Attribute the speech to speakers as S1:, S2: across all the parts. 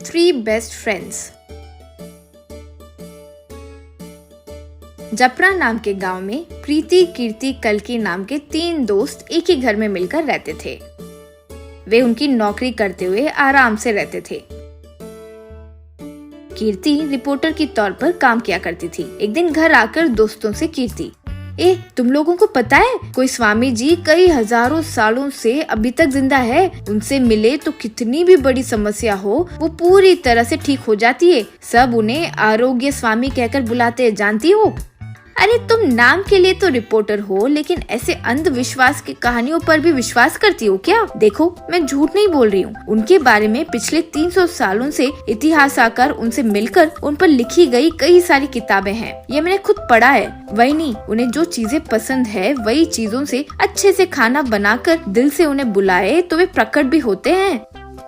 S1: 3 best friends. जपरा नाम के गांव में प्रीति, कीर्ति, कल्कि नाम के 3 दोस्त एक ही घर में मिलकर रहते थे। वे उनकी नौकरी करते हुए आराम से रहते थे। कीर्ति रिपोर्टर के तौर पर काम किया करती थी। एक दिन घर आकर दोस्तों से कीर्ति, तुम लोगों को पता है कोई स्वामी जी कई हजारों सालों से अभी तक जिंदा है। उनसे मिले तो कितनी भी बड़ी समस्या हो वो पूरी तरह से ठीक हो जाती है। सब उन्हें आरोग्य स्वामी कहकर बुलाते हैं, जानती हो? अरे तुम नाम के लिए तो रिपोर्टर हो, लेकिन ऐसे अंधविश्वास की कहानियों पर भी विश्वास करती हो क्या? देखो मैं झूठ नहीं बोल रही हूँ। उनके बारे में पिछले 300 सालों से इतिहासकार उनसे मिलकर उन पर लिखी गई कई सारी किताबें हैं। ये मैंने खुद पढ़ा है। वही नहीं, उन्हें जो चीजें पसंद है वही चीजों से अच्छे से खाना बनाकर दिल से उन्हें बुलाए तो वे प्रकट भी होते हैं।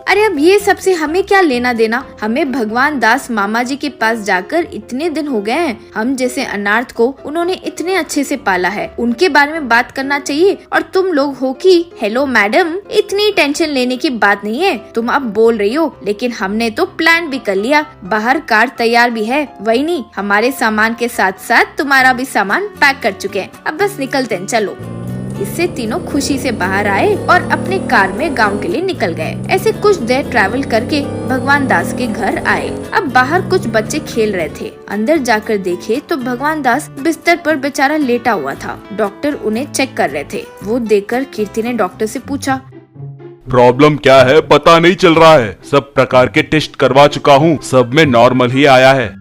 S1: अरे अब ये सबसे हमें क्या लेना देना? हमें भगवान दास मामा जी के पास जाकर इतने दिन हो गए हैं। हम जैसे अनाथ को उन्होंने इतने अच्छे से पाला है, उनके बारे में बात करना चाहिए। और तुम लोग हो कि हेलो मैडम, इतनी टेंशन लेने की बात नहीं है। तुम अब बोल रही हो, लेकिन हमने तो प्लान भी कर लिया। बाहर कार तैयार भी है। वही नहीं, हमारे सामान के साथ साथ तुम्हारा भी सामान पैक कर चुके हैं। अब बस निकलते हैं, चलो। इससे तीनों खुशी से बाहर आए और अपने कार में गांव के लिए निकल गए। ऐसे कुछ देर ट्रैवल करके भगवान दास के घर आए। अब बाहर कुछ बच्चे खेल रहे थे। अंदर जाकर देखे तो भगवान दास बिस्तर पर बेचारा लेटा हुआ था। डॉक्टर उन्हें चेक कर रहे थे। वो देखकर कीर्ति ने डॉक्टर से पूछा,
S2: प्रॉब्लम क्या है पता नहीं चल रहा है। सब प्रकार के टेस्ट करवा चुका हूँ, सब में नॉर्मल ही आया है।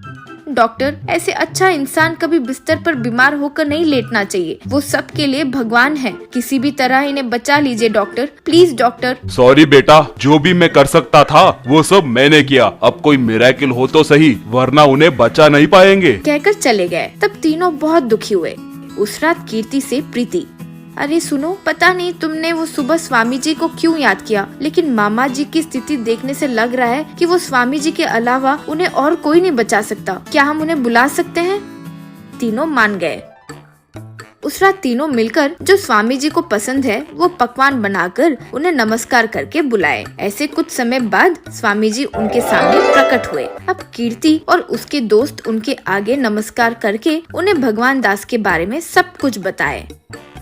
S1: डॉक्टर, ऐसे अच्छा इंसान कभी बिस्तर पर बीमार होकर नहीं लेटना चाहिए। वो सबके लिए भगवान है। किसी भी तरह इन्हें बचा लीजिए डॉक्टर, प्लीज डॉक्टर।
S2: सॉरी बेटा, जो भी मैं कर सकता था वो सब मैंने किया। अब कोई मिरेकल हो तो सही, वरना उन्हें बचा नहीं पाएंगे,
S1: कहकर चले गए। तब तीनों बहुत दुखी हुए। उस रात कीर्ति से प्रीति, अरे सुनो, पता नहीं तुमने वो सुबह स्वामी जी को क्यों याद किया, लेकिन मामा जी की स्थिति देखने से लग रहा है कि वो स्वामी जी के अलावा उन्हें और कोई नहीं बचा सकता। क्या हम उन्हें बुला सकते हैं? तीनों मान गए। उस रात तीनों मिलकर जो स्वामी जी को पसंद है वो पकवान बनाकर उन्हें नमस्कार करके बुलाए। ऐसे कुछ समय बाद स्वामी जी उनके सामने प्रकट हुए। अब कीर्ति और उसके दोस्त उनके आगे नमस्कार करके उन्हें भगवान दास के बारे में सब कुछ बताए।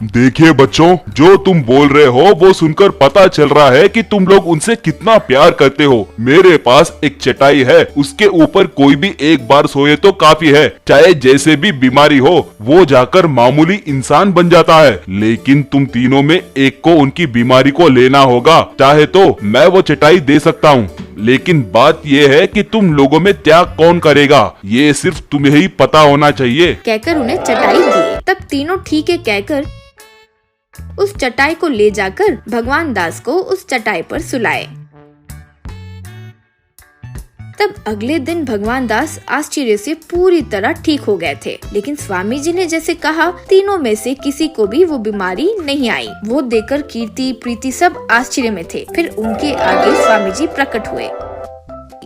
S2: देखिए बच्चों, जो तुम बोल रहे हो वो सुनकर पता चल रहा है कि तुम लोग उनसे कितना प्यार करते हो। मेरे पास एक चटाई है, उसके ऊपर कोई भी एक बार सोए तो काफी है। चाहे जैसे भी बीमारी हो वो जाकर मामूली इंसान बन जाता है। लेकिन तुम तीनों में एक को उनकी बीमारी को लेना होगा। चाहे तो मैं वो चटाई दे सकता हूँ, लेकिन बात ये है कि तुम लोगों में त्याग कौन करेगा, ये सिर्फ तुम्हें ही पता होना चाहिए,
S1: कहकर उन्हें चटाई दी। तब तीनों ठीक है कहकर उस चटाई को ले जाकर भगवान दास को उस चटाई पर सुलाए। तब अगले दिन भगवान दास आश्चर्य से पूरी तरह ठीक हो गए थे। लेकिन स्वामी जी ने जैसे कहा, तीनों में से किसी को भी वो बीमारी नहीं आई। वो देखकर कीर्ति, प्रीति सब आश्चर्य में थे। फिर उनके आगे स्वामी जी प्रकट हुए।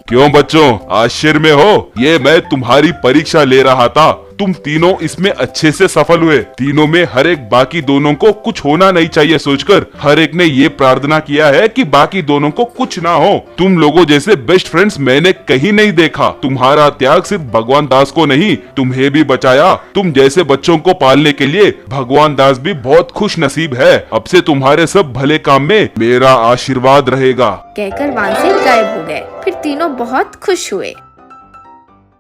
S2: क्यों बच्चों, आश्चर्य में हो? ये मैं तुम्हारी परीक्षा ले रहा था। तुम तीनों इसमें अच्छे से सफल हुए। तीनों में हर एक बाकी दोनों को कुछ होना नहीं चाहिए सोचकर हर एक ने ये प्रार्थना किया है कि बाकी दोनों को कुछ ना हो। तुम लोगों जैसे बेस्ट फ्रेंड्स मैंने कहीं नहीं देखा। तुम्हारा त्याग सिर्फ भगवान दास को नहीं, तुम्हें भी बचाया। तुम जैसे बच्चों को पालने के लिए भगवान दास भी बहुत खुश नसीब है। अब से तुम्हारे सब भले काम में मेरा आशीर्वाद रहेगा,
S1: कहकर वहाँ से गायब हो गए। फिर तीनों बहुत खुश हुए।